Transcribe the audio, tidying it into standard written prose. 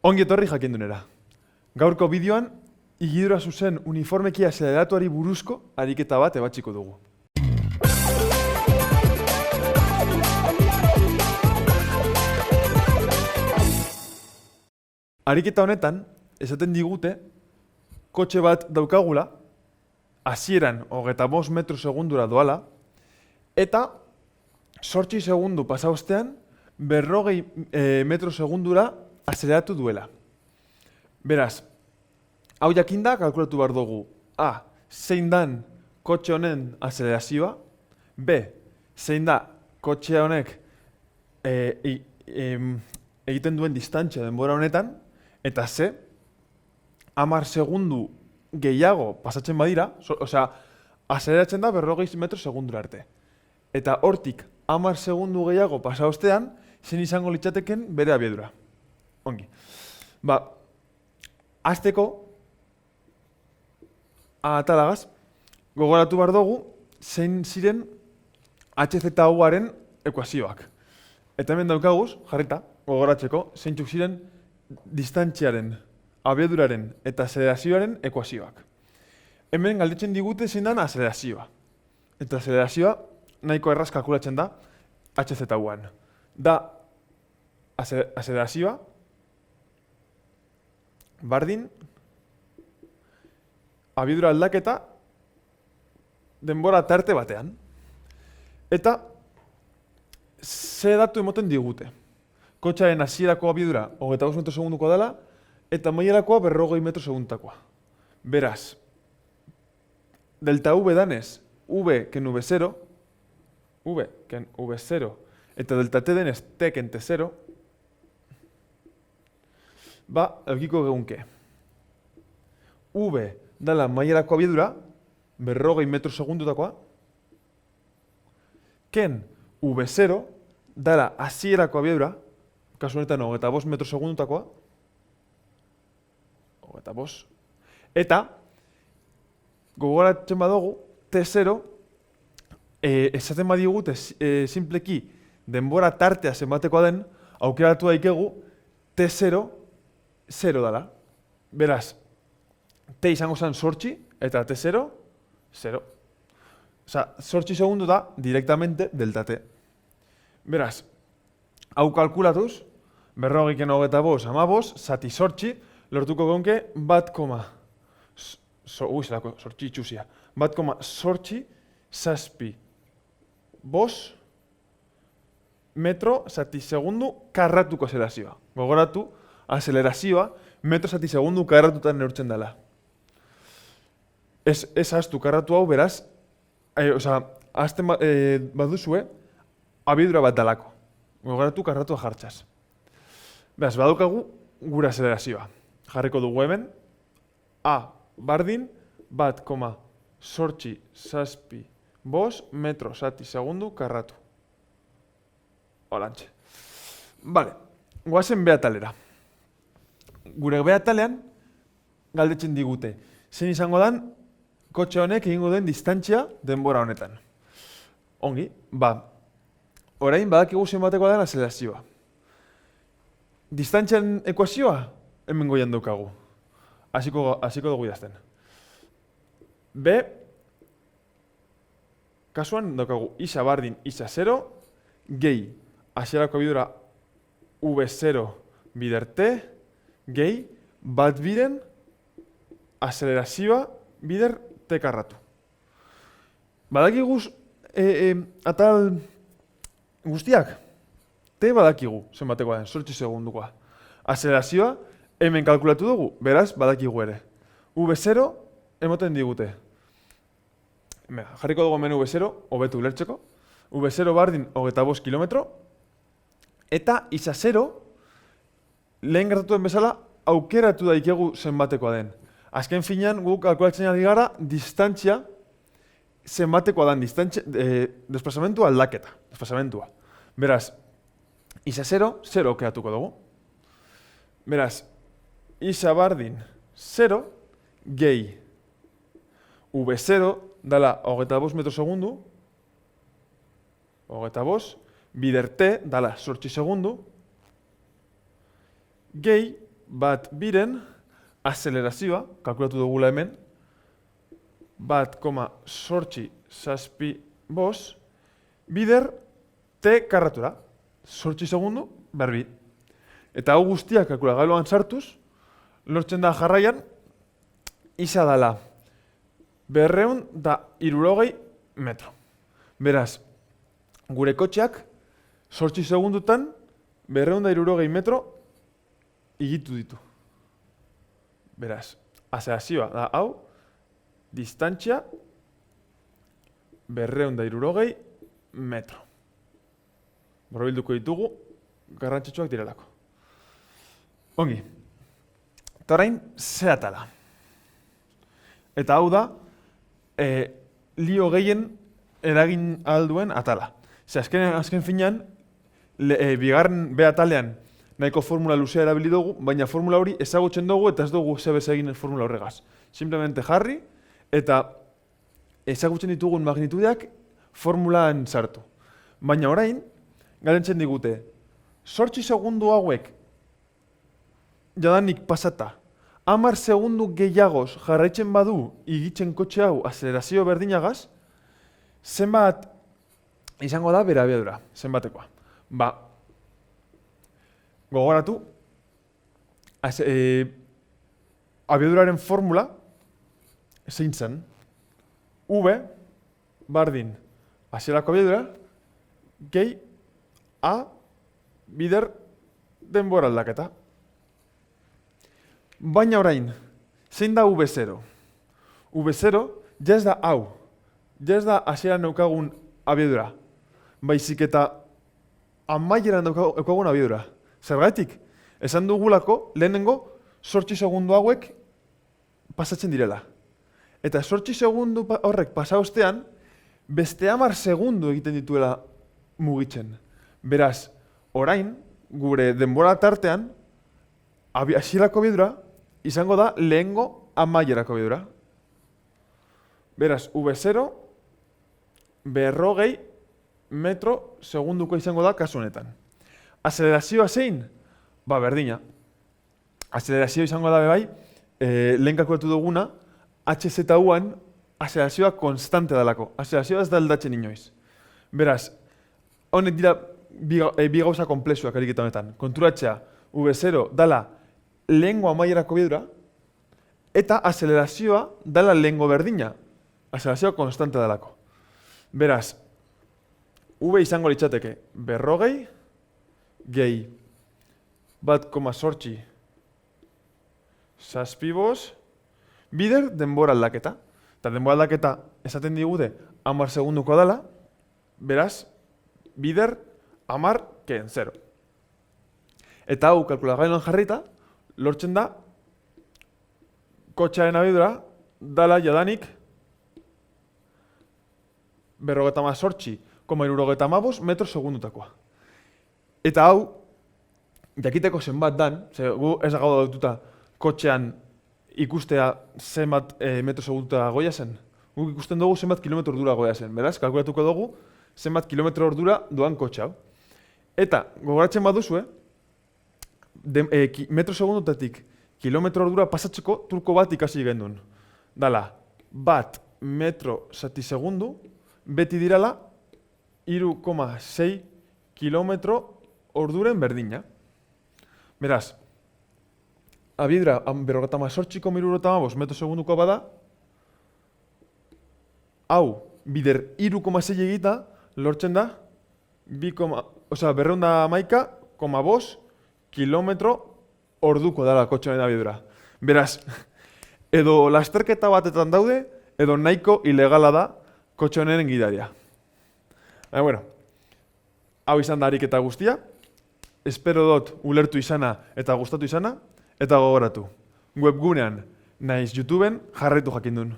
Ongi etorri jakindunera. Gaurko bideoan, higidura zuzen uniformeki azeleratuari buruzko ariketa bat ebatsiko dugu. Ariketa honetan, esaten digute, kotxe bat daukagula, hasieran 25 metro segundura doala, eta 8 segundu pasauztean, 40 metro segundura azeleratu duela. Beraz, hau jakinda kalkulatu behar dugu. A. Zein dan kotxe honen azelerazioa. B. Zein da kotxe honek egiten duen distantzia denbora honetan. Eta C. 10 segundu gehiago pasatzen badira, osea, azeleratzen da 40 metro segundura arte. Eta hortik 10 segundu gehiago pasaostean, zein izango litzateken bere abiadura. Ongi. Hasteko, atalagaz, gogoratu behar dugu, zein ziren HZU-aren ekuazioak. Eta hemen daukaguz, jarrita, gogoratzeko, zeintzuk ziren distantziaren, abiaduraren eta azelerazioaren ekuazioak. Hemen galdetzen digute zein den azelerazioa. Eta azelerazioa nahiko erraz kalkulatzen da HZU-an. Da azelerazioa bardin abiadura aldaketa denbora tarte batean. Eta ze datu emoten digute. Kotxaren hasierako abiadura 25 metro segundukoa dela eta amaierakoa 40 metro segundakoa. Beraz, delta V danez, V ken V0, V ken V0, eta delta T denez T ken T0, eukiko geunke. V dela amaierako abiadura, 40 metro segundutakoa, ken V0 dela hasierako abiadura, kasu honetan 25 metro segundutakoa, 25, eta gogoratzen badugu, T0, esaten badigute simpleki denbora tartea zenbatekoa den, aukeratu daikegu T0 0 dela. Beraz, T izango zen 8 eta T0 0. Osa, 8 segundu da directamente delta T. Beraz, hau kalkulatuz, 40 amabos, zati 8, lortuko gonke 1,8 zazpi bos metro zati segundu karratuko azelerazioa. Gogoratu, azelerazioa metro zati segundu karratutan neurtzen dela. Ez ahaztu karratu hau beraz, ahazten baduzue, abiadura bat dalako. Gogoratu karratua jartzaz. Beraz, badaukagu gure azelerazioa. Jarriko dugu hemen, A bardin 1,8 zazpi bos metro zati segundu karratu. Holantxe. Bale, goazen B atalera. Gure B atalean galdetzen digute. Zein izango dan, kotxe honek egingo den distantzia denbora honetan. Ongi, orain badakigu zenbatekoa den azelerazioa. Distantzian ekuazioa hemen goian daukagu. Hasiko dugu idazten. B, kasuan daukagu isa bardin isa 0, gehi hasierako abiadura V0 bider T, gehi bat biren azelerazioa bider T karratu. Badakiguz atal guztiak? T badakigu zenbatekoa den, 8 segundukoa. Azelerazioa hemen kalkulatu dugu, beraz badakigu ere. V0 emoten digute. Jarriko dugu hemen V0, hobetu ulertzeko. V0 bardin 25 kilometro, eta isa 0, lehen gertatuen bezala, aukeratu daikegu zenbatekoa den. Azken finean, guk kalkulatzen ari gara, distantzia zenbatekoa den, desplazamentua aldaketa, desplazamentua. Beraz, isa 0, 0 aukeratuko dugu. Beraz, isa bardin 0, gehi V0 dala 25 metro segundu, 25, bider T dala 8 segundu, gehi bat biren azelerazioa, kalkulatu dugula hemen, 1,875 bider t karratura. 8 segundu, berbi. Eta hau guztiak kalkulagailuan sartuz, lortzen da jarraian, iza dala 260 metro. Beraz, gure kotxeak 8 segundutan 260 metro igitu ditu. Beraz, azelerazioa da hau, distantzia 260 metro. Borobilduko ditugu, garrantzitsuak direlako. Ongi. Eta orain, ze atala. Eta hau da, lio gehien eragin alduen atala. Ze azken finean, bigarren B atalean nahiko formula luzea erabili dugu, baina formula hori ezagutzen dugu eta ez dugu zebez egin formula horregaz. Simplemente jarri eta ezagutzen ditugun magnitudeak formulaan sartu. Baina orain, galentzen digute, 8 segundu hauek jadanik pasata, 10 segundu gehiagoz jarraitzen badu igitzen kotxe hau azelerazio berdinagaz, zenbat izango da bere abiadura, zenbatekoa. Gogoratu, abiaduraren formula zein zen, V bardin hasierako abiadura gehi A bider denbora aldaketa. Baina orain, zein da V0? V0 ja ez da hau, ja ez da hasieran daukagun abiadura, baizik eta amaieran daukagun abiadura. Zergatik, esan dugulako lehenengo 8 segundu hauek pasatzen direla. Eta 8 segundu horrek pasaostean, beste 10 segundu egiten dituela mugitzen. Beraz, orain, gure denbora tartean, hasierako abiadura izango da lehengo amaierako abiadura. Beraz, V0 260 metro segunduko izango da kasu honetan. Azelerazioa zein? Berdina. Azelerazioa izango da bai, lehen kalkulatu duguna, HZ-uan azelerazioa konstante dalako. Azelerazioa ez da aldatzen inoiz. Beraz, honek dira bi gauza komplexuak ariketa honetan. Konturatzea, V0 dala lehengo amaierako abiadura, eta azelerazioa dala lehengo berdina. Azelerazioa konstante dalako. Beraz, V izango litzateke 260 gehi 1,8 zazpibos bider denbora aldaketa. Eta denbora aldaketa esaten digute 10 segunduko dela, beraz, bider 10 keen 0. Eta hau kalkulagailuan jarrita, lortzen da kotxearen abiadura dala jadanik 218,75 metro segundutakoa. Eta hau, jakiteko zenbat dan, gu ez gauda dututa kotxean ikustea zenbat metro segunduta goia zen. Guk ikusten dugu zenbat kilometro ordura goia zen. Beraz, kalkulatuko dugu zenbat kilometro ordura doan kotxe hau. Eta, gogoratzen baduzue, metro segundutatik kilometro ordura pasatzeko truko bat ikasi gendun. Dala, 1 metro zati segundu, beti dirala 3,6 kilometro orduren berdina. Beraz, abiadura 218,75 metro segunduko bada, hau bider 3,6 egita lortzen da 211,5 kilometro orduko dala kotxearen abiadura. Beraz, edo lasterketa batetan daude, edo nahiko ilegala da kotxe honen gidaria. Bueno, hau izan da ariketa guztia. Espero dut ulertu izana eta gustatu izana, eta gogoratu. Webgunean, naiz YouTubeen jarraitu jakindun.